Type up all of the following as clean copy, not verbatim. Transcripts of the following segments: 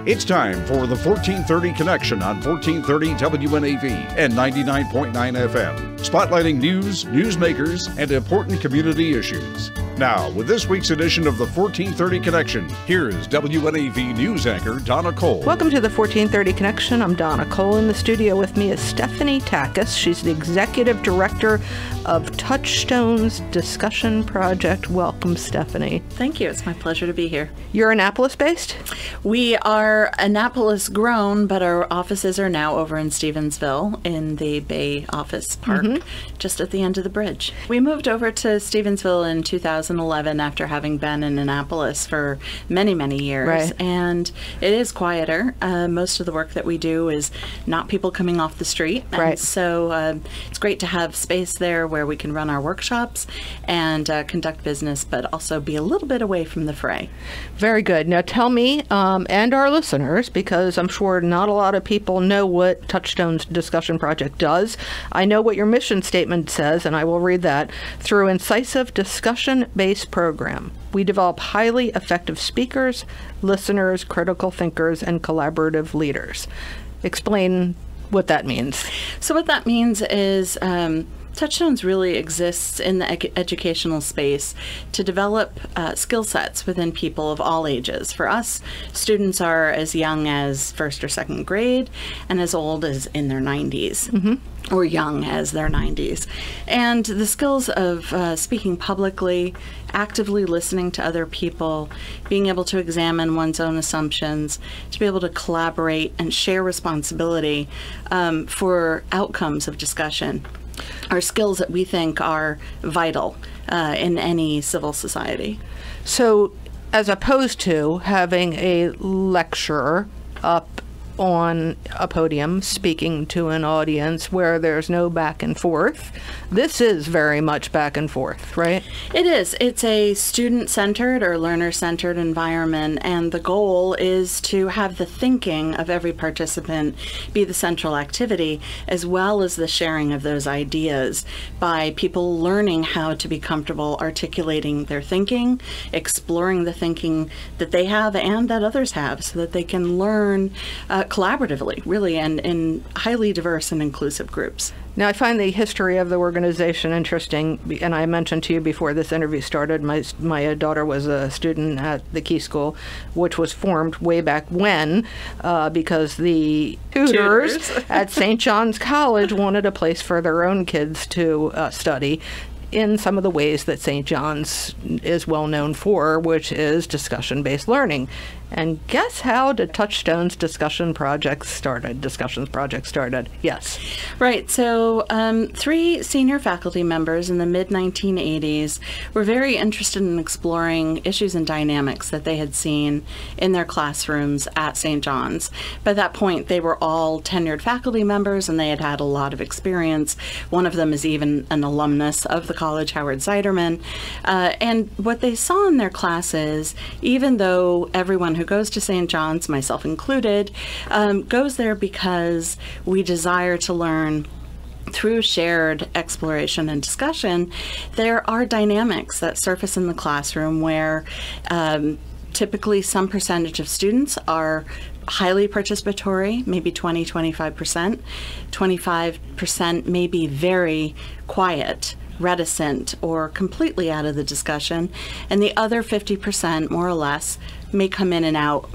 It's time for the 1430 Connection on 1430 WNAV and 99.9 FM, spotlighting news, newsmakers, and important community issues. Now, with this week's edition of the 1430 Connection, here is WNAV news anchor Donna Cole. Welcome to the 1430 Connection. I'm Donna Cole. In the studio with me is Stephanie Takis. She's the executive director of Touchstones Discussion Project. Welcome, Stephanie. Thank you. It's my pleasure to be here. You're Annapolis-based? We are Annapolis grown, but our offices are now over in Stevensville in the Bay Office Park, just at the end of the bridge. We moved over to Stevensville in 2011 after having been in Annapolis for many, many years. Right. And it is quieter. Most of the work that we do is not people coming off the street. And right. So it's great to have space there where we can run our workshops and conduct business, but also be a little bit away from the fray. Very good. Now tell me, and our listeners, because I'm sure not a lot of people know what Touchstones Discussion Project does. I know what your mission statement says, and I will read that. Through incisive discussion-based program, we develop highly effective speakers, listeners, critical thinkers, and collaborative leaders. Explain what that means. So what that means is Touchstones really exists in the educational space to develop skill sets within people of all ages. For us, students are as young as first or second grade and as old as in their 90s. Or young as their 90s. And the skills of speaking publicly, actively listening to other people, being able to examine one's own assumptions, to be able to collaborate and share responsibility for outcomes of discussion are skills that we think are vital in any civil society. So, as opposed to having a lecturer up on a podium speaking to an audience where there's no back and forth, this is very much back and forth, right? It is. It's a student-centered or learner-centered environment, and the goal is to have the thinking of every participant be the central activity, as well as the sharing of those ideas by people learning how to be comfortable articulating their thinking, exploring the thinking that they have and that others have, so that they can learn collaboratively, really, and in highly diverse and inclusive groups. Now, I find the history of the organization interesting, and I mentioned to you before this interview started, my daughter was a student at the Key School, which was formed way back when, because the tutors at St. John's College wanted a place for their own kids to study in some of the ways that St. John's is well known for, which is discussion-based learning. And guess how the Touchstones Discussions Project started? Yes. Right. So 3 senior faculty members in the mid-1980s were very interested in exploring issues and dynamics that they had seen in their classrooms at St. John's. By that point, they were all tenured faculty members, and they had had a lot of experience. One of them is even an alumnus of the college, Howard Zeiderman. And what they saw in their classes, even though everyone who goes to St. John's, myself included, goes there because we desire to learn through shared exploration and discussion, there are dynamics that surface in the classroom where typically some percentage of students are highly participatory, maybe 20-25%. 25% may be very quiet, reticent, or completely out of the discussion, and the other 50%, more or less, may come in and out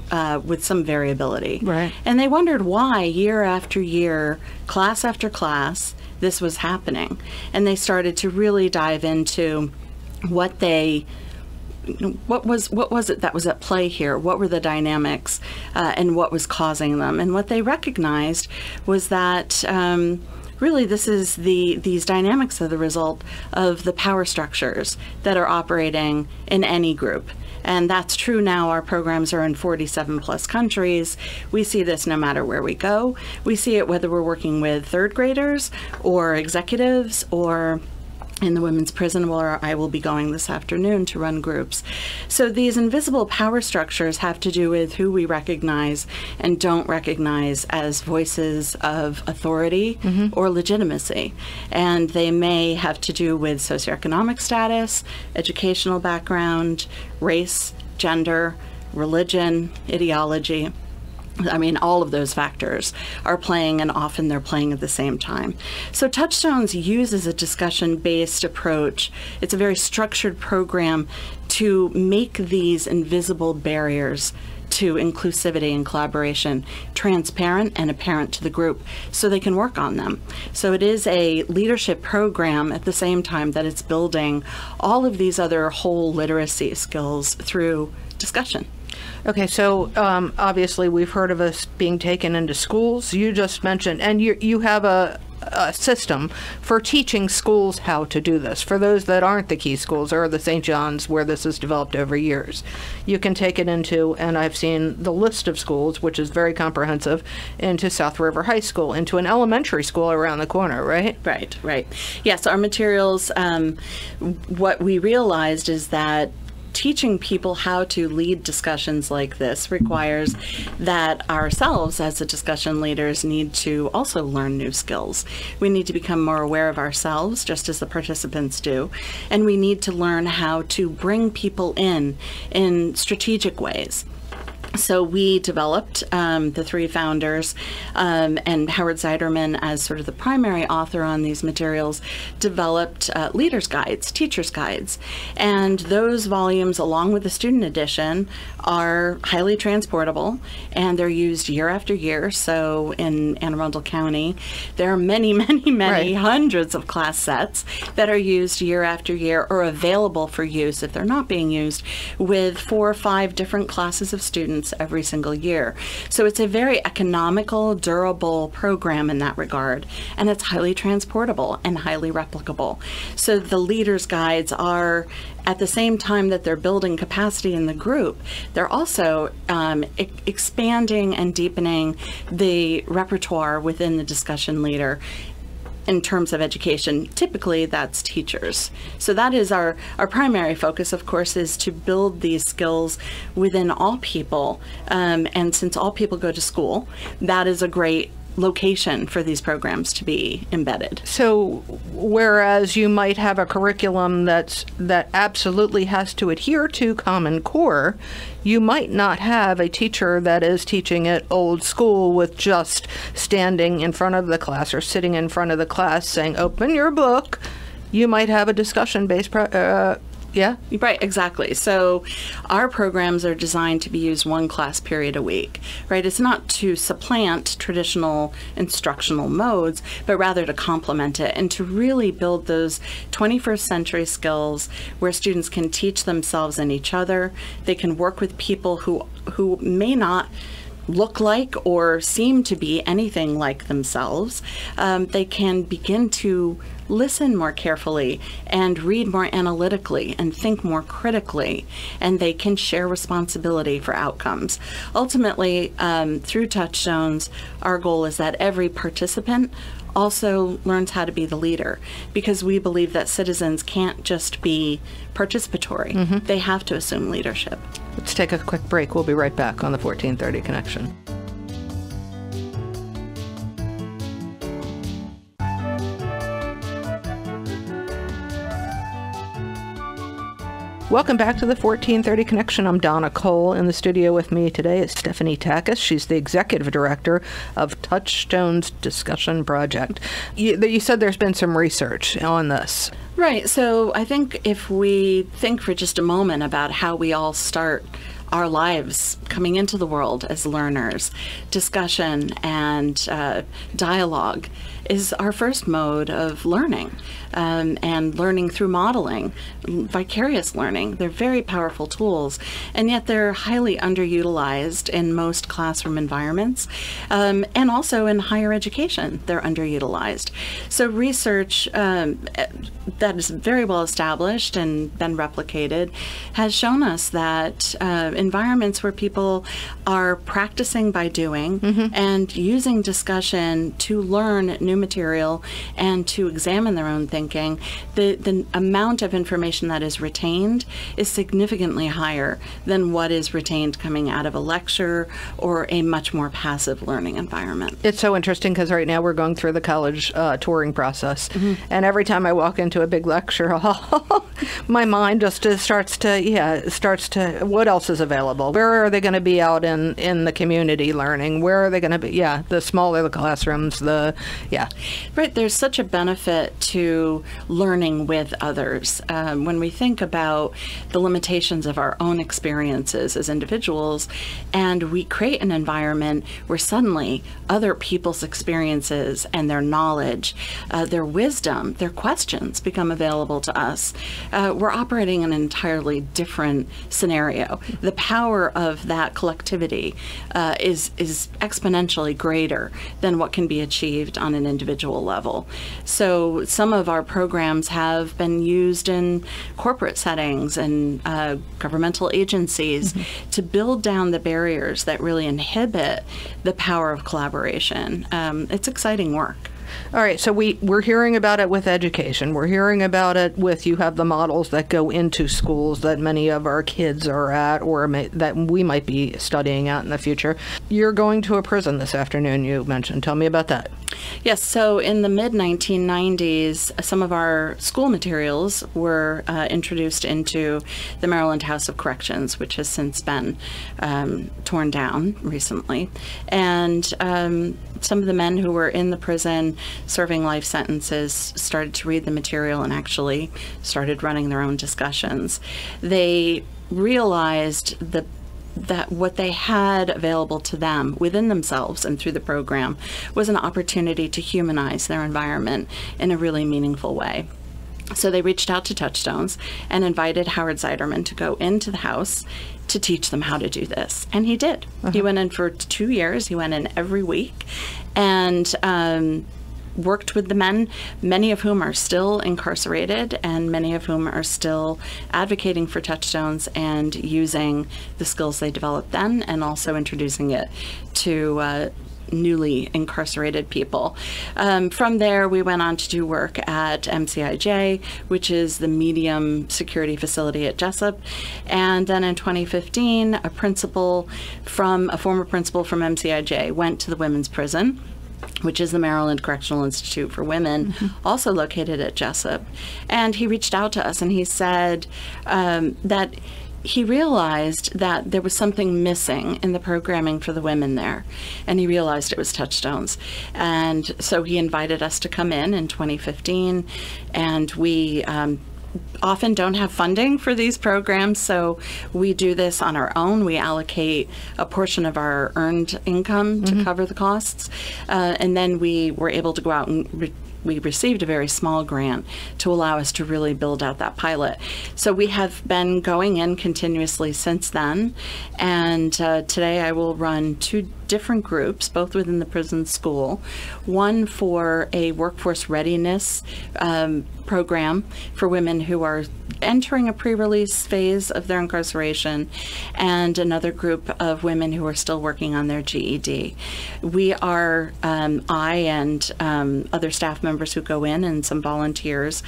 with some variability. Right. And they wondered why, year after year, class after class, this was happening. And they started to really dive into what was it that was at play here? What were the dynamics and what was causing them? And what they recognized was that really these dynamics are the result of the power structures that are operating in any group. And that's true now. Our programs are in 47 plus countries. We see this no matter where we go. We see it whether we're working with third graders or executives or in the women's prison where I will be going this afternoon to run groups. So these invisible power structures have to do with who we recognize and don't recognize as voices of authority or legitimacy. And they may have to do with socioeconomic status, educational background, race, gender, religion, ideology. I mean, all of those factors are playing, and often they're playing at the same time. So Touchstones uses a discussion-based approach. It's a very structured program to make these invisible barriers to inclusivity and collaboration transparent and apparent to the group so they can work on them. So it is a leadership program at the same time that it's building all of these other whole literacy skills through discussion. Okay, so obviously we've heard of us being taken into schools. You just mentioned, and you have a system for teaching schools how to do this. For those that aren't the Key schools or the St. John's where this is developed over years, you can take it into, and I've seen the list of schools, which is very comprehensive, into South River High School, into an elementary school around the corner, right? Right. Yes, our materials, what we realized is that teaching people how to lead discussions like this requires that ourselves as the discussion leaders need to also learn new skills. We need to become more aware of ourselves, just as the participants do, and we need to learn how to bring people in strategic ways. So we developed, the three founders, and Howard Zeiderman as sort of the primary author on these materials, developed leaders' guides, teachers' guides. And those volumes, along with the student edition, are highly transportable, and they're used year after year. So in Anne Arundel County, there are many Right. hundreds of class sets that are used year after year or available for use if they're not being used with 4 or 5 different classes of students every single year. So it's a very economical, durable program in that regard, and it's highly transportable and highly replicable. So the leaders' guides are, at the same time that they're building capacity in the group, they're also expanding and deepening the repertoire within the discussion leader. In terms of education, typically that's teachers. So that is our primary focus, of course, is to build these skills within all people. And since all people go to school, that is a great location for these programs to be embedded. So whereas you might have a curriculum that absolutely has to adhere to Common Core, you might not have a teacher that is teaching it old school with just standing in front of the class or sitting in front of the class saying, open your book. You might have a discussion-based yeah? Right, exactly. So our programs are designed to be used 1 class period a week, right? It's not to supplant traditional instructional modes, but rather to complement it and to really build those 21st century skills where students can teach themselves and each other. They can work with people who may not look like or seem to be anything like themselves. They can begin to listen more carefully and read more analytically and think more critically, and they can share responsibility for outcomes. Ultimately, through Touchstones, our goal is that every participant also learns how to be the leader, because we believe that citizens can't just be participatory. Mm-hmm. They have to assume leadership. Let's take a quick break. We'll be right back on the 1430 Connection. Welcome back to the 1430 Connection. I'm Donna Cole. In the studio with me today is Stephanie Takis. She's the executive director of Touchstones Discussion Project. You said there's been some research on this. Right. So I think if we think for just a moment about how we all start our lives coming into the world as learners, discussion and dialogue is our first mode of learning, and learning through modeling, vicarious learning. They're very powerful tools, and yet they're highly underutilized in most classroom environments, and also in higher education, they're underutilized. So research that is very well established and been replicated has shown us that environments where people are practicing by doing and using discussion to learn new material and to examine their own thinking, the amount of information that is retained is significantly higher than what is retained coming out of a lecture or a much more passive learning environment. It's so interesting because right now we're going through the college touring process, and every time I walk into a big lecture hall, my mind just starts to what else is available? available? Where are they going to be out in the community learning? Where are they going to be? Yeah, the smaller the classrooms, Right, there's such a benefit to learning with others. When we think about the limitations of our own experiences as individuals, and we create an environment where suddenly other people's experiences and their knowledge, their wisdom, their questions become available to us, we're operating in an entirely different scenario. The power of that collectivity is exponentially greater than what can be achieved on an individual level. So some of our programs have been used in corporate settings and governmental agencies to build down the barriers that really inhibit the power of collaboration. It's exciting work. All right, so we're hearing about it with education. We're hearing about it with, you have the models that go into schools that many of our kids are at, or that we might be studying at in the future. You're going to a prison this afternoon, you mentioned. Tell me about that. Yes, so in the mid-1990s, some of our school materials were introduced into the Maryland House of Corrections, which has since been torn down recently. And some of the men who were in the prison serving life sentences started to read the material and actually started running their own discussions. They realized that what they had available to them within themselves and through the program was an opportunity to humanize their environment in a really meaningful way. So they reached out to Touchstones and invited Howard Zeiderman to go into the house to teach them how to do this. And he did. He went in for 2 years. He went in every week and worked with the men, many of whom are still incarcerated and many of whom are still advocating for Touchstones and using the skills they developed then and also introducing it to newly incarcerated people. From there, we went on to do work at MCIJ, which is the medium security facility at Jessup. And then in 2015, a former principal from MCIJ went to the women's prison, which is the Maryland Correctional Institute for Women, also located at Jessup. And he reached out to us and he said that he realized that there was something missing in the programming for the women there, and he realized it was Touchstones. And so he invited us to come in 2015, and we often don't have funding for these programs, so we do this on our own. We allocate a portion of our earned income to cover the costs, and then we were able to go out and we received a very small grant to allow us to really build out that pilot. So we have been going in continuously since then, and today I will run 2 different groups, both within the prison school. One for a workforce readiness program for women who are entering a pre-release phase of their incarceration, and another group of women who are still working on their GED. We are, I and other staff members who go in and some volunteers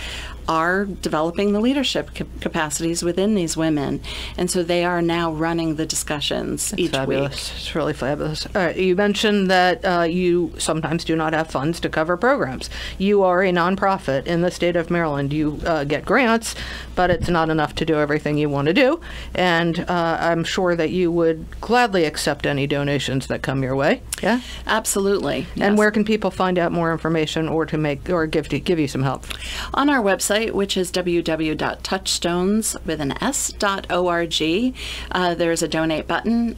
are developing the leadership capacities within these women. And so they are now running the discussions each fabulous. week. It's really fabulous. You mentioned that you sometimes do not have funds to cover programs. You are a nonprofit in the state of Maryland. You get grants, but it's not enough to do everything you want to do. And I'm sure that you would gladly accept any donations that come your way. Yeah? Absolutely. And yes. where can people find out more information or to make or give you some help? On our website, which is www.touchstones.org. There's a donate button.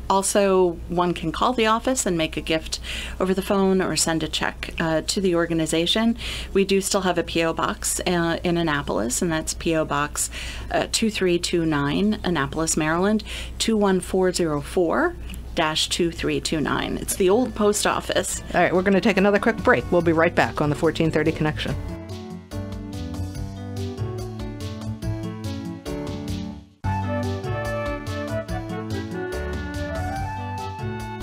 Also, one can call the office and make a gift over the phone or send a check to the organization. We do still have a P.O. box in Annapolis, and that's P.O. Box 2329, Annapolis, Maryland, 21404. 2329. It's the old post office. All right, we're going to take another quick break. We'll be right back on the 1430 Connection.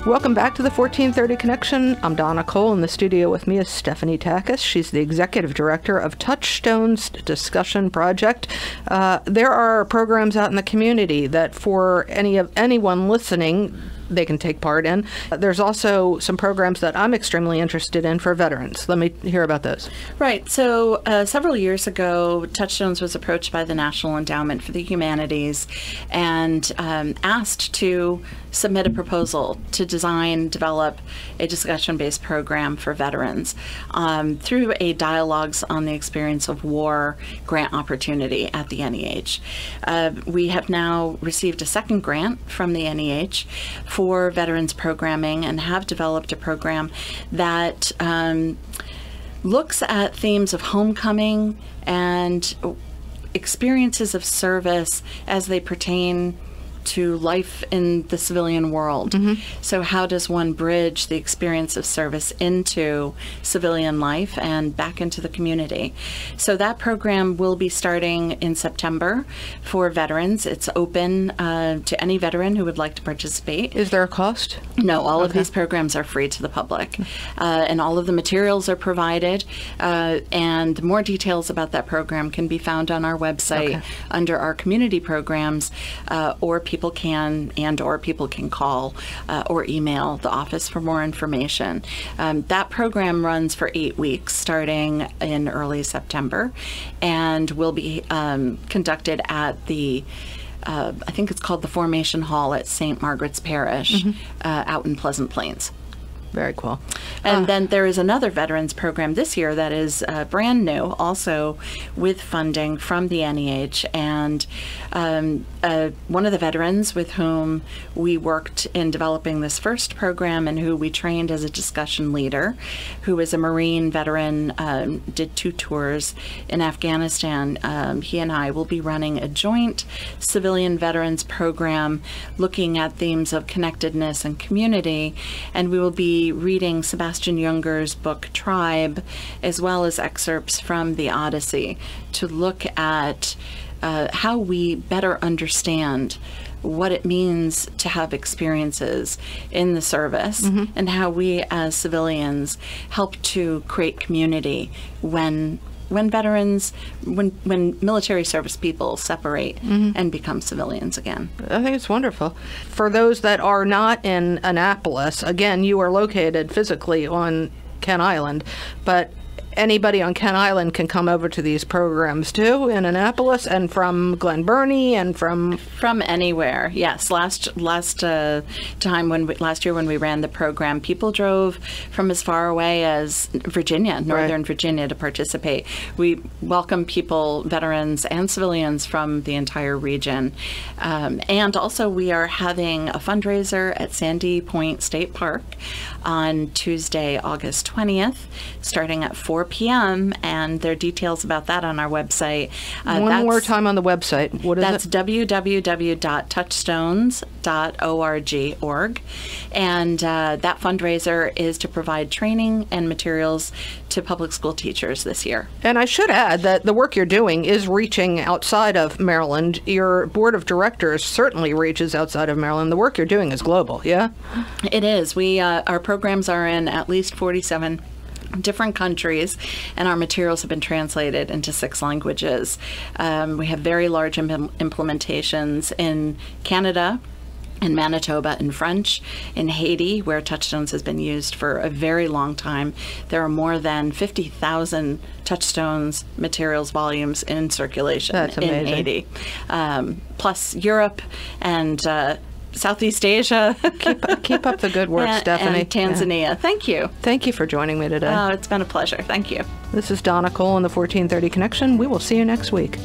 Welcome back to the 1430 Connection. I'm Donna Cole. In the studio with me is Stephanie Takis. She's the executive director of Touchstones Discussion Project. There are programs out in the community that for anyone listening they can take part in. There's also some programs that I'm extremely interested in for veterans. Let me hear about those. Right. So several years ago, Touchstones was approached by the National Endowment for the Humanities and asked to submit a proposal to develop a discussion-based program for veterans through a Dialogues on the Experience of War grant opportunity at the NEH. We have now received a second grant from the NEH for veterans programming and have developed a program that looks at themes of homecoming and experiences of service as they pertain to life in the civilian world. So how does one bridge the experience of service into civilian life and back into the community? So that program will be starting in September for veterans. It's open to any veteran who would like to participate. Is there a cost? No, all of these programs are free to the public. And all of the materials are provided. And more details about that program can be found on our website under our community programs, or people can call or email the office for more information. That program runs for 8 weeks starting in early September and will be conducted at the I think it's called the Formation Hall at St. Margaret's Parish out in Pleasant Plains. Very cool. And then there is another veterans program this year that is brand new, also with funding from the NEH. And one of the veterans with whom we worked in developing this first program and who we trained as a discussion leader, who is a Marine veteran, did 2 tours in Afghanistan. He and I will be running a joint civilian veterans program looking at themes of connectedness and community. And we will be reading Sebastian Junger's book Tribe, as well as excerpts from the Odyssey, to look at how we better understand what it means to have experiences in the service and how we as civilians help to create community when military service people separate and become civilians again. I think it's wonderful. For those that are not in Annapolis, again, you are located physically on Kent Island, but anybody on Kent Island can come over to these programs too in Annapolis and from Glen Burnie and from anywhere. Yes, last year when we ran the program, people drove from as far away as Virginia, Northern Virginia, to participate. We welcome people, veterans and civilians from the entire region. And also we are having a fundraiser at Sandy Point State Park on Tuesday, August 20th, starting at 4 p.m. And there are details about that on our website. One more time on the website. What is that's it? www.touchstones.org. And that fundraiser is to provide training and materials to public school teachers this year. And I should add that the work you're doing is reaching outside of Maryland. Your board of directors certainly reaches outside of Maryland. The work you're doing is global, yeah? It is. Our programs are in at least 47 different countries, and our materials have been translated into 6 languages. We have very large implementations in Canada, in Manitoba in French, in Haiti, where Touchstones has been used for a very long time. There are more than 50,000 Touchstones materials volumes in circulation in Haiti, plus Europe and Southeast Asia. Keep up the good work, Stephanie. And Tanzania. Yeah. Thank you. Thank you for joining me today. Oh, it's been a pleasure. Thank you. This is Donna Cole on the 1430 Connection. We will see you next week.